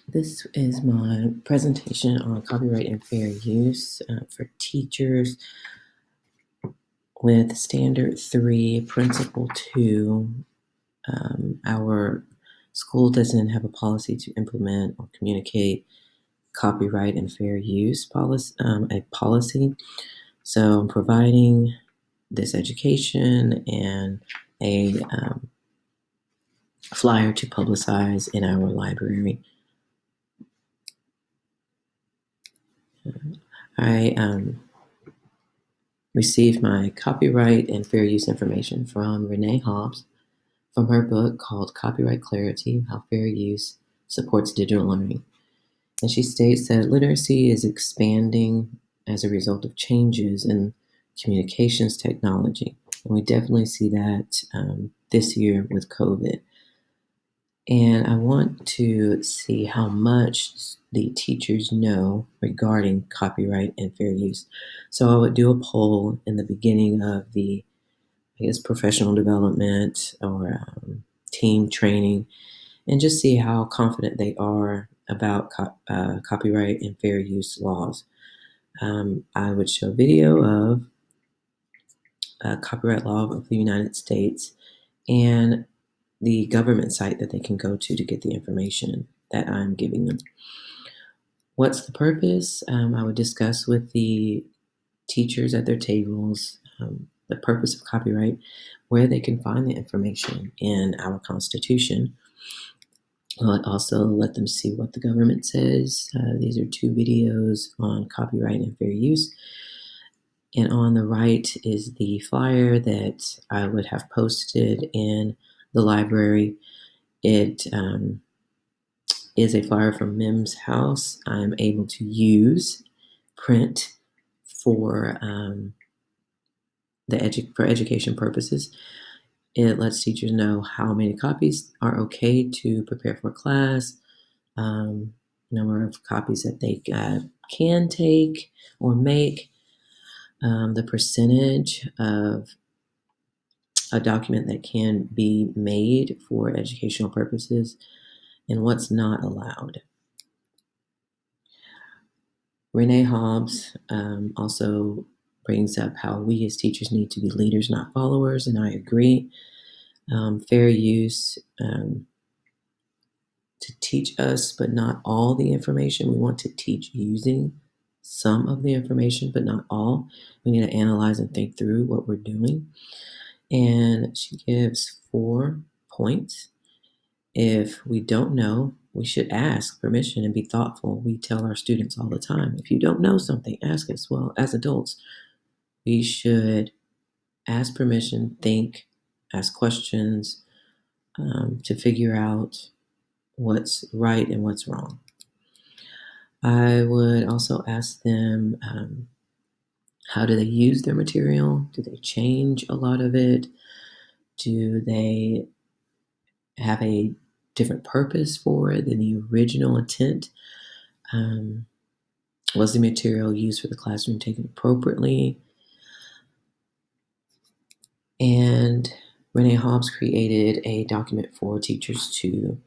This is my presentation on copyright and fair use for teachers with Standard 3, Principle 2. Our school doesn't have a policy to implement or communicate copyright and fair use policy. So I'm providing this education and a flyer to publicize in our library. I received my copyright and fair use information from Renee Hobbs from her book called Copyright Clarity: How Fair Use Supports Digital Learning. And she states that literacy is expanding as a result of changes in communications technology. And we definitely see that this year with COVID. And I want to see how much the teachers know regarding copyright and fair use. So I would do a poll in the beginning of the, professional development or team training, and just see how confident they are about copyright and fair use laws. I would show video of copyright law of the United States and the government site that they can go to get the information that I'm giving them. What's the purpose? I would discuss with the teachers at their tables the purpose of copyright, where they can find the information in our Constitution. I'll also let them see what the government says. These are 2 videos on copyright and fair use. And on the right is the flyer that I would have posted in the library. It is a flyer from Mims House. I'm able to use print for for education purposes. It lets teachers know how many copies are okay to prepare for class, number of copies that they can take or make, the percentage of a document that can be made for educational purposes, and what's not allowed. Renee Hobbs also brings up how we as teachers need to be leaders, not followers, and I agree. Fair use to teach us, but not all the information. We want to teach using some of the information, but not all. We need to analyze and think through what we're doing. And she gives 4 points. If we don't know, we should ask permission and be thoughtful. We tell our students all the time, if you don't know something, ask us. Well, as adults, we should ask permission, think, ask questions to figure out what's right and what's wrong. I would also ask them, how do they use their material? Do they change a lot of it? Do they have a different purpose for it than the original intent? Was the material used for the classroom taken appropriately? And Renee Hobbs created a document for teachers to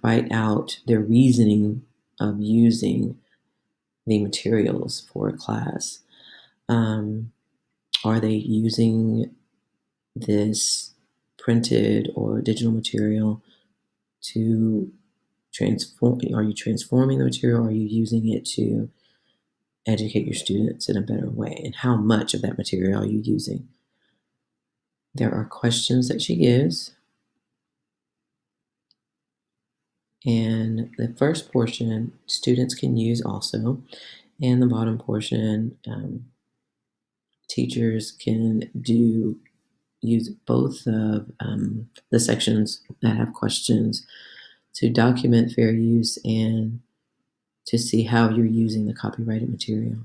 write out their reasoning of using the materials for a class. Are they using this printed or digital material to transform? Are you transforming the material? Or are you using it to educate your students in a better way? And how much of that material are you using? There are questions that she gives. And the first portion, students can use also. And the bottom portion, teachers can use both of the sections that have questions to document fair use and to see how you're using the copyrighted material.